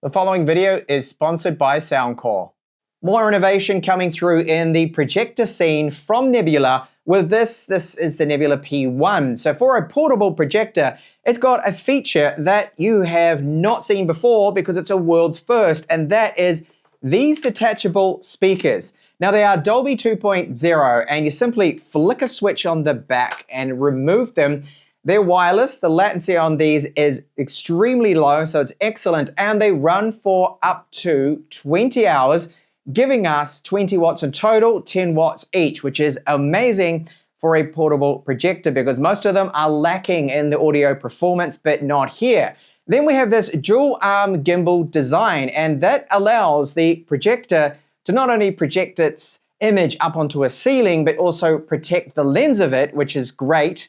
The following video is sponsored by Soundcore. More innovation coming through in the projector scene from Nebula with this is the Nebula P1. So for a portable projector, it's got a feature that you have not seen before because it's a world's first, and that is these detachable speakers. Now they are Dolby 2.0, and you simply flick a switch on the back and remove them. They're wireless. The latency on these is extremely low, so it's excellent, and they run for up to 20 hours, giving us 20 watts in total, 10 watts each, which is amazing for a portable projector because most of them are lacking in the audio performance, but not here. Then we have this dual arm gimbal design, and that allows the projector to not only project its image up onto a ceiling, but also protect the lens of it, which is great.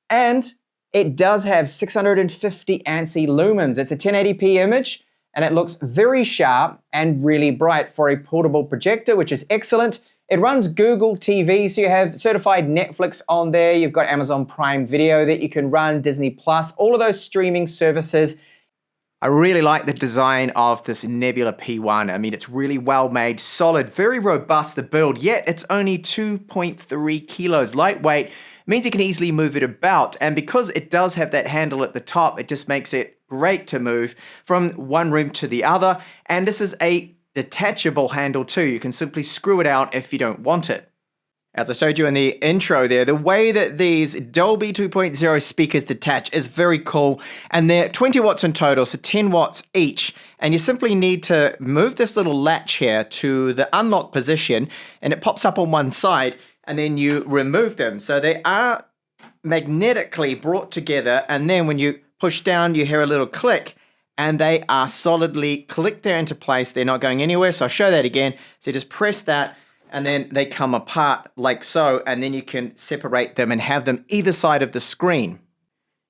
And it does have 650 ANSI lumens. It's a 1080p image, and it looks very sharp and really bright for a portable projector, which is excellent. It runs Google TV, so you have certified Netflix on there. You've got Amazon Prime Video that you can run, Disney Plus, all of those streaming services. I really like the design of this Nebula P1. I mean, it's really well made, solid, very robust, the build, yet it's only 2.3 kilos lightweight. Means you can easily move it about, and because it does have that handle at the top, it just makes it great to move from one room to the other. And this is a detachable handle too. You can simply screw it out if you don't want it. As I showed you in the intro there, the way that these Dolby 2.0 speakers detach is very cool, and they're 20 watts in total, so 10 watts each, and you simply need to move this little latch here to the unlock position, and it pops up on one side, and then you remove them. So they are magnetically brought together, and then when you push down, you hear a little click, and they are solidly clicked there into place. They're not going anywhere, so I'll show that again. So you just press that, and then they come apart like so, and then you can separate them and have them either side of the screen.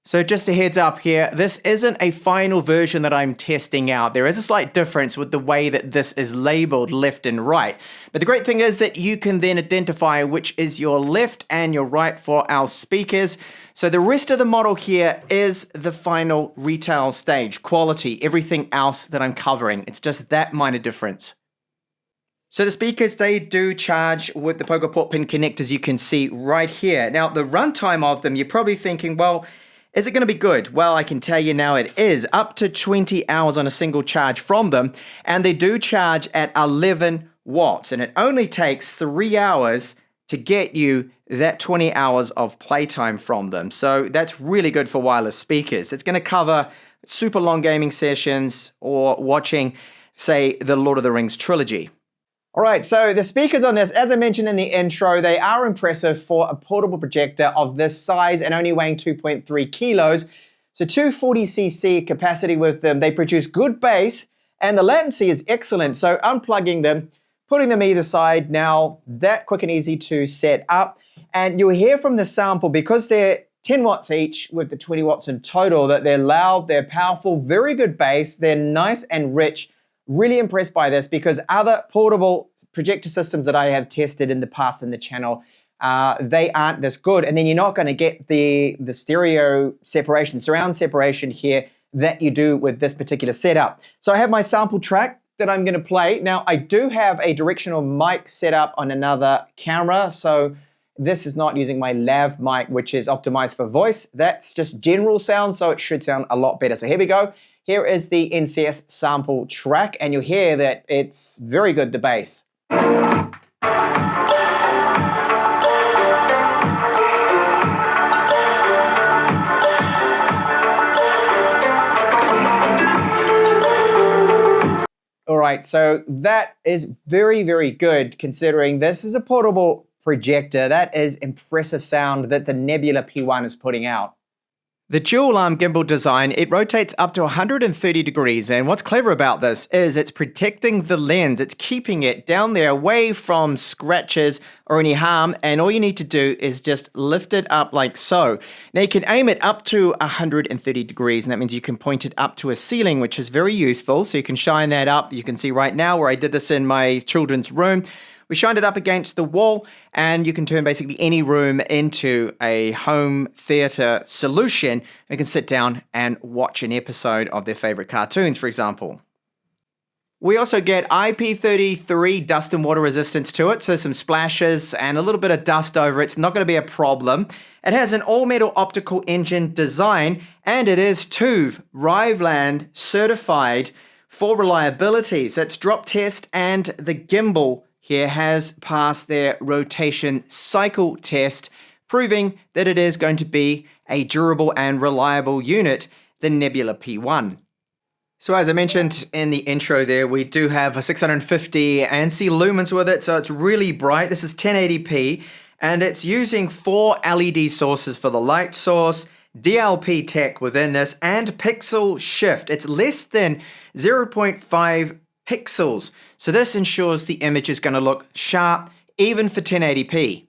So just a heads up here, this isn't a final version that I'm testing out. There is a slight difference with the way that this is labeled left and right. But the great thing is that you can then identify which is your left and your right for our speakers. So the rest of the model here is the final retail stage, quality, everything else that I'm covering. It's just that minor difference. So the speakers, they do charge with the Pogo port pin connectors you can see right here. Now the runtime of them, you're probably thinking, well, is it going to be good? Well, I can tell you now it is. Up to 20 hours on a single charge from them, and they do charge at 11 watts, and it only takes 3 hours to get you that 20 hours of playtime from them. So that's really good for wireless speakers. It's going to cover super long gaming sessions or watching, say, the Lord of the Rings trilogy. All right, so the speakers on this, as I mentioned in the intro, they are impressive for a portable projector of this size and only weighing 2.3 kilos. So 240cc capacity with them. They produce good bass, and the latency is excellent. So unplugging them, putting them either side, now that quick and easy to set up. And you'll hear from the sample, because they're 10 watts each with the 20 watts in total, that they're loud, they're powerful, very good bass, they're nice and rich. Really impressed by this because other portable projector systems that I have tested in the past in the channel, they aren't this good. And then you're not going to get the stereo separation, surround separation here that you do with this particular setup. So I have my sample track that I'm going to play. Now I do have a directional mic set up on another camera. So this is not using my lav mic, which is optimized for voice. That's just general sound, so it should sound a lot better. So here we go. Here is the NCS sample track, and you'll hear that it's very good, the bass. All right, so that is very, very good considering this is a portable projector. That is impressive sound that the Nebula P1 is putting out. The dual arm gimbal design, it rotates up to 130 degrees, and what's clever about this is it's protecting the lens. It's keeping it down there away from scratches or any harm, and all you need to do is just lift it up like so. Now you can aim it up to 130 degrees, and that means you can point it up to a ceiling, which is very useful, so you can shine that up. You can see right now where I did this in my children's room. We shined it up against the wall, and you can turn basically any room into a home theater solution. You can sit down and watch an episode of their favorite cartoons, for example. We also get IP33 dust and water resistance to it, so some splashes and a little bit of dust over it's not going to be a problem. It has an all-metal optical engine design, and it is TÜV Rheinland certified for reliability. So it's drop test, and the gimbal here has passed their rotation cycle test, proving that it is going to be a durable and reliable unit, the Nebula P1. So as I mentioned in the intro there, we do have a 650 ANSI lumens with it, so it's really bright. This is 1080p, and it's using 4 LED sources for the light source, DLP tech within this, and pixel shift. It's less than 0.5 pixels, so this ensures the image is going to look sharp, even for 1080p.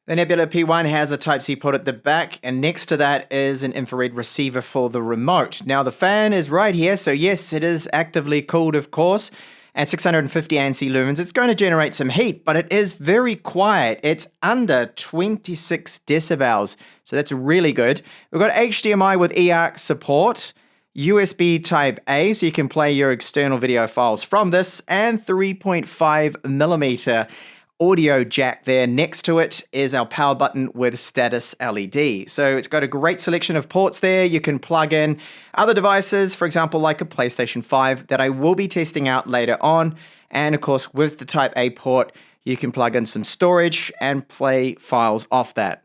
The Nebula P1 has a Type-C port at the back, and next to that is an infrared receiver for the remote. Now the fan is right here, so yes, it is actively cooled, of course. At 650 ANSI lumens, it's going to generate some heat, but it is very quiet. It's under 26 decibels, so that's really good. We've got HDMI with eARC support, USB Type-A, so you can play your external video files from this, and 3.5mm audio jack there. Next to it is our power button with status LED. So it's got a great selection of ports there. You can plug in other devices, for example, like a PlayStation 5 that I will be testing out later on. And of course, with the Type A port, you can plug in some storage and play files off that.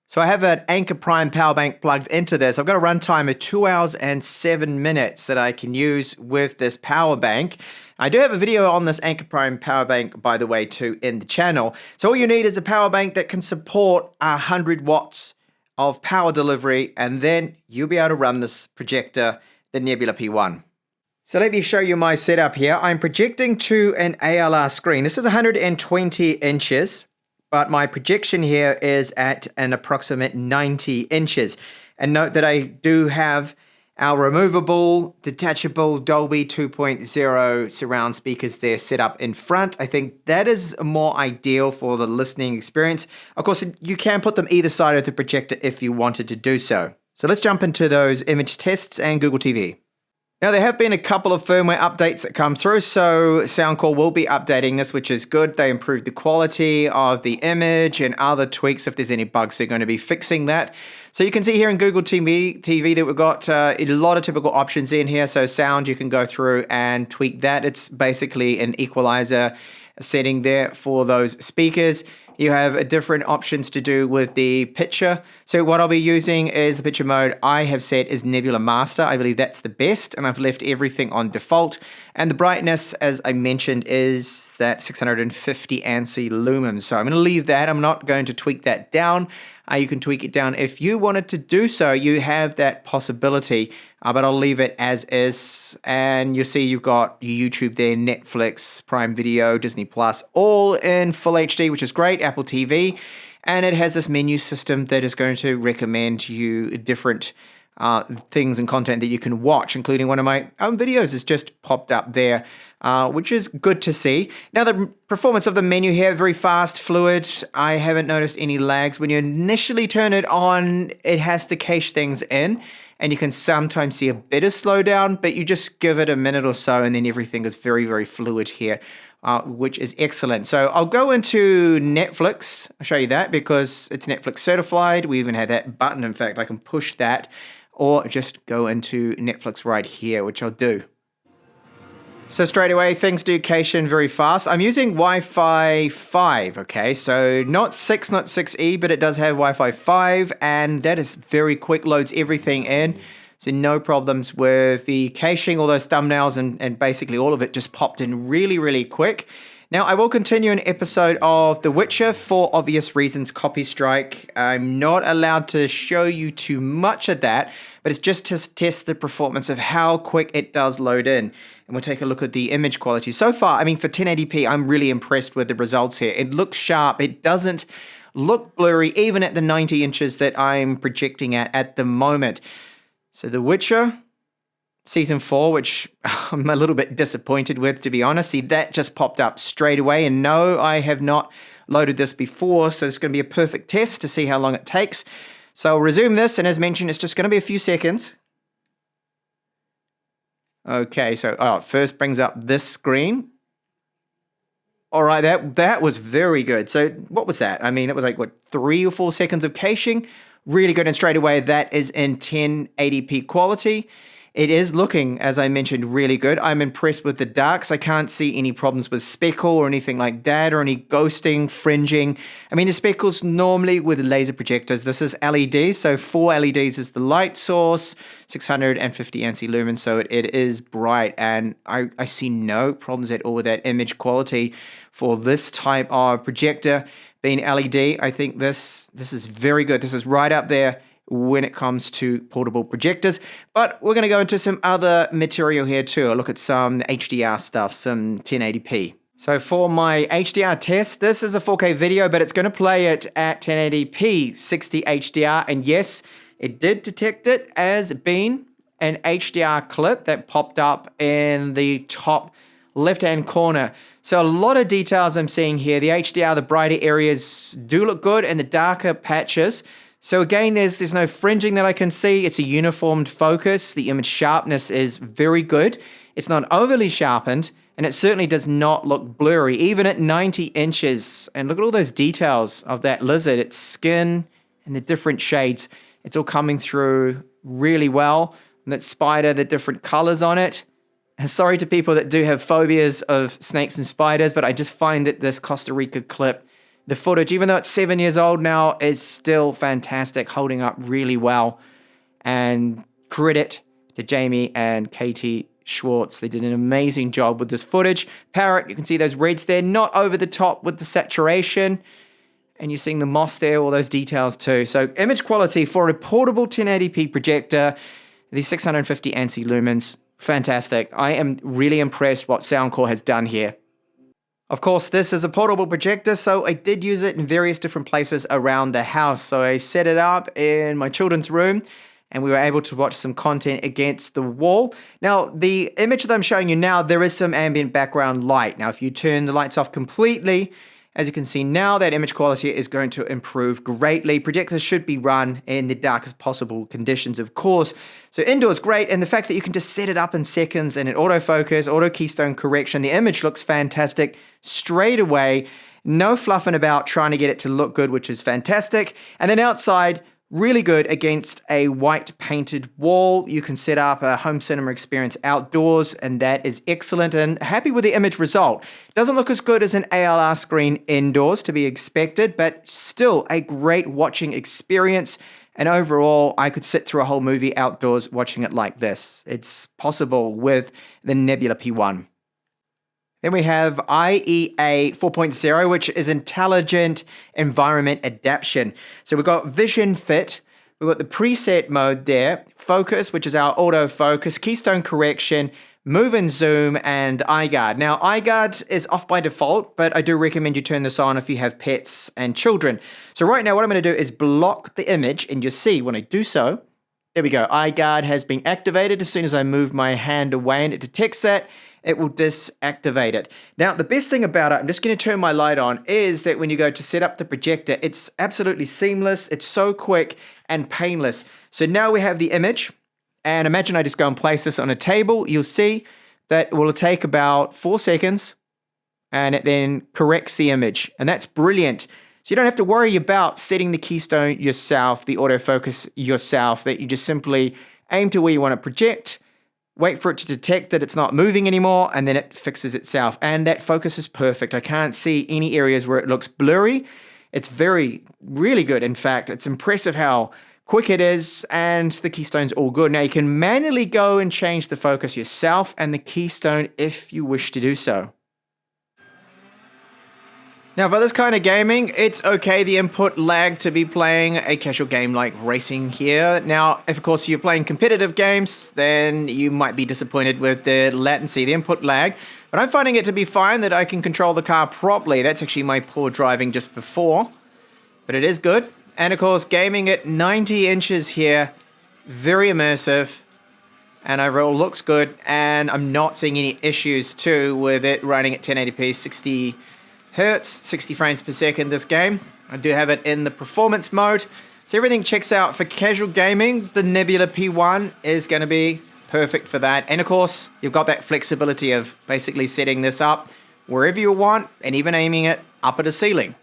So I have an Anker Prime power bank plugged into this. I've got a runtime of 2 hours and 7 minutes that I can use with this power bank. I do have a video on this Anker Prime power bank, by the way, too, in the channel. So all you need is a power bank that can support 100 watts of power delivery, and then you'll be able to run this projector, the Nebula P1. So let me show you my setup here. I'm projecting to an ALR screen. This is 120 inches, but my projection here is at an approximate 90 inches. And note that I do have our removable, detachable Dolby 2.0 surround speakers there set up in front. I think that is more ideal for the listening experience. Of course, you can put them either side of the projector if you wanted to do so. So let's jump into those image tests and Google TV. Now, there have been a couple of firmware updates that come through, so Soundcore will be updating this, which is good. They improved the quality of the image and other tweaks. If there's any bugs, they're going to be fixing that. So you can see here in Google TV that we've got a lot of typical options in here. So sound, you can go through and tweak that. It's basically an equalizer setting there for those speakers. You have different options to do with the picture. So what I'll be using is the picture mode I have set is Nebula Master. I believe that's the best, and I've left everything on default. And the brightness, as I mentioned, is that 650 ANSI lumens. So I'm going to leave that. I'm not going to tweak that down. You can tweak it down if you wanted to do so. You have that possibility, but I'll leave it as is. And you'll see you've got YouTube there, Netflix, Prime Video, Disney Plus, all in full HD, which is great, Apple TV. And it has this menu system that is going to recommend you different things and content that you can watch, including one of my own videos has just popped up there, which is good to see. Now, the performance of the menu here, very fast, fluid. I haven't noticed any lags. When you initially turn it on, it has to cache things in, and you can sometimes see a bit of slowdown, but you just give it a minute or so, and then everything is very, very fluid here, which is excellent. So I'll go into Netflix. I'll show you that because it's Netflix certified. We even have that button. In fact, I can push that, or just go into Netflix right here, which I'll do. So straight away, things do cache in very fast. I'm using Wi-Fi 5, okay? So not 6, not 6E, but it does have Wi-Fi 5, and that is very quick, loads everything in. So no problems with the caching, all those thumbnails, and basically all of it just popped in really, really quick. Now, I will continue an episode of The Witcher for obvious reasons, copy strike. I'm not allowed to show you too much of that, but it's just to test the performance of how quick it does load in. And we'll take a look at the image quality. So far, I mean, for 1080p, I'm really impressed with the results here. It looks sharp. It doesn't look blurry, even at the 90 inches that I'm projecting at the moment. So The Witcher Season 4, which I'm a little bit disappointed with, to be honest. See, that just popped up straight away. And no, I have not loaded this before, so it's going to be a perfect test to see how long it takes. So I'll resume this, and as mentioned, it's just going to be a few seconds. Okay, so it first brings up this screen. All right, that was very good. So what was that? I mean, it was like, what, 3 or 4 seconds of caching? Really good, and straight away, that is in 1080p quality. It is looking, as I mentioned, really good. I'm impressed with the darks. I can't see any problems with speckle or anything like that, or any ghosting, fringing. I mean, the speckles normally with laser projectors. This is LED, so 4 LEDs is the light source, 650 ANSI lumens, so it is bright, and I see no problems at all with that image quality for this type of projector being LED. I think this is very good. This is right up there when it comes to portable projectors. But we're going to go into some other material here too. I'll look at some HDR stuff, some 1080p. So for my HDR test, this is a 4K video, but it's going to play it at 1080p 60 HDR. And yes, it did detect it as being an HDR clip that popped up in the top left-hand corner. So a lot of details I'm seeing here. The HDR, the brighter areas do look good, and the darker patches. So again, there's no fringing that I can see. It's a uniformed focus. The image sharpness is very good. It's not overly sharpened, and it certainly does not look blurry, even at 90 inches. And look at all those details of that lizard, its skin and the different shades. It's all coming through really well. And that spider, the different colors on it. And sorry to people that do have phobias of snakes and spiders, but I just find that this Costa Rica clip, the footage, even though it's 7 years old now, is still fantastic, holding up really well. And credit to Jamie and Katie Schwartz. They did an amazing job with this footage. Parrot, you can see those reds there, not over the top with the saturation. And you're seeing the moss there, all those details too. So image quality for a portable 1080p projector, the 650 ANSI lumens, fantastic. I am really impressed what Soundcore has done here. Of course, this is a portable projector, so I did use it in various different places around the house. So I set it up in my children's room, and we were able to watch some content against the wall. Now, the image that I'm showing you now, there is some ambient background light. Now, if you turn the lights off completely, as you can see now, that image quality is going to improve greatly. Projectors should be run in the darkest possible conditions, of course. So indoors, great. And the fact that you can just set it up in seconds and it autofocus, auto keystone correction, the image looks fantastic straight away. No fluffing about trying to get it to look good, which is fantastic. And then outside, really good against a white painted wall. You can set up a home cinema experience outdoors, and that is excellent, and happy with the image result. It doesn't look as good as an ALR screen indoors, to be expected, but still a great watching experience. And overall, I could sit through a whole movie outdoors watching it like this. It's possible with the Nebula P1. Then we have IEA 4.0, which is Intelligent Environment Adaptation. So we've got Vision Fit, we've got the preset mode there, Focus, which is our autofocus, Keystone Correction, Move and Zoom, and iGuard. Now, iGuard is off by default, but I do recommend you turn this on if you have pets and children. So right now, what I'm going to do is block the image, and you'll see when I do so, there we go, iGuard has been activated. As soon as I move my hand away and it detects that, it will disactivate it. Now, the best thing about it, I'm just going to turn my light on, is that when you go to set up the projector, it's absolutely seamless. It's so quick and painless. So now we have the image, and imagine I just go and place this on a table. You'll see that it will take about 4 seconds, and it then corrects the image, and that's brilliant. So you don't have to worry about setting the keystone yourself, the autofocus yourself, that you just simply aim to where you want to project, wait for it to detect that it's not moving anymore, and then it fixes itself. And that focus is perfect. I can't see any areas where it looks blurry. It's really good. In fact, it's impressive how quick it is, and the keystone's all good. Now you can manually go and change the focus yourself and the keystone if you wish to do so. Now, for this kind of gaming, it's okay, the input lag, to be playing a casual game like racing here. Now, if of course you're playing competitive games, then you might be disappointed with the latency, the input lag. But I'm finding it to be fine, that I can control the car properly. That's actually my poor driving just before. But it is good. And of course, gaming at 90 inches here, very immersive. And overall looks good. And I'm not seeing any issues too with it running at 1080p 60 Hertz, 60 frames per second this game. I do have it in the performance mode. So everything checks out for casual gaming. The Nebula P1 is going to be perfect for that. And of course, you've got that flexibility of basically setting this up wherever you want and even aiming it up at a ceiling.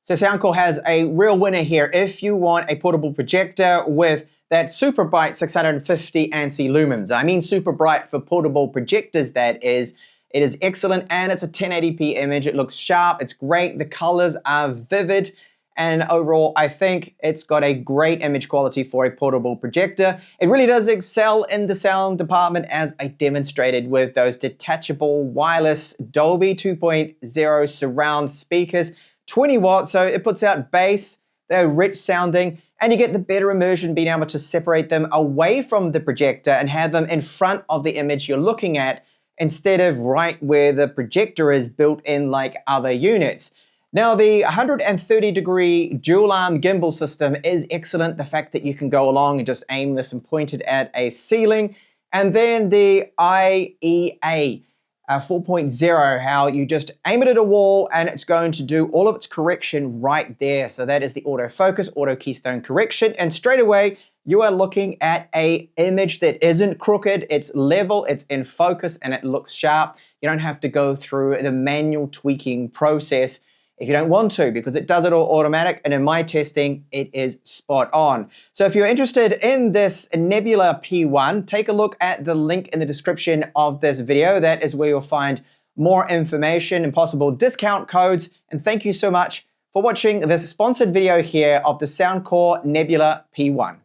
So Soundcore has a real winner here. If you want a portable projector with that super bright 650 ANSI lumens, I mean super bright for portable projectors, that is. It is excellent, and it's a 1080p image. It looks sharp, it's great, the colors are vivid, and overall I think it's got a great image quality for a portable projector. It really does excel in the sound department, as I demonstrated with those detachable wireless Dolby 2.0 surround speakers, 20 watts, so it puts out bass, they're rich sounding, and you get the better immersion being able to separate them away from the projector and have them in front of the image you're looking at, instead of right where the projector is built in like other units. Now, the 130-degree dual-arm gimbal system is excellent. The fact that you can go along and just aim this and point it at a ceiling. And then the IEA 4.0, how you just aim it at a wall and it's going to do all of its correction right there. So that is the autofocus, auto keystone correction, and straight away, you are looking at an image that isn't crooked, it's level, it's in focus, and it looks sharp. You don't have to go through the manual tweaking process if you don't want to, because it does it all automatic, and in my testing, it is spot on. So if you're interested in this Nebula P1, take a look at the link in the description of this video. That is where you'll find more information and possible discount codes. And thank you so much for watching this sponsored video here of the Soundcore Nebula P1.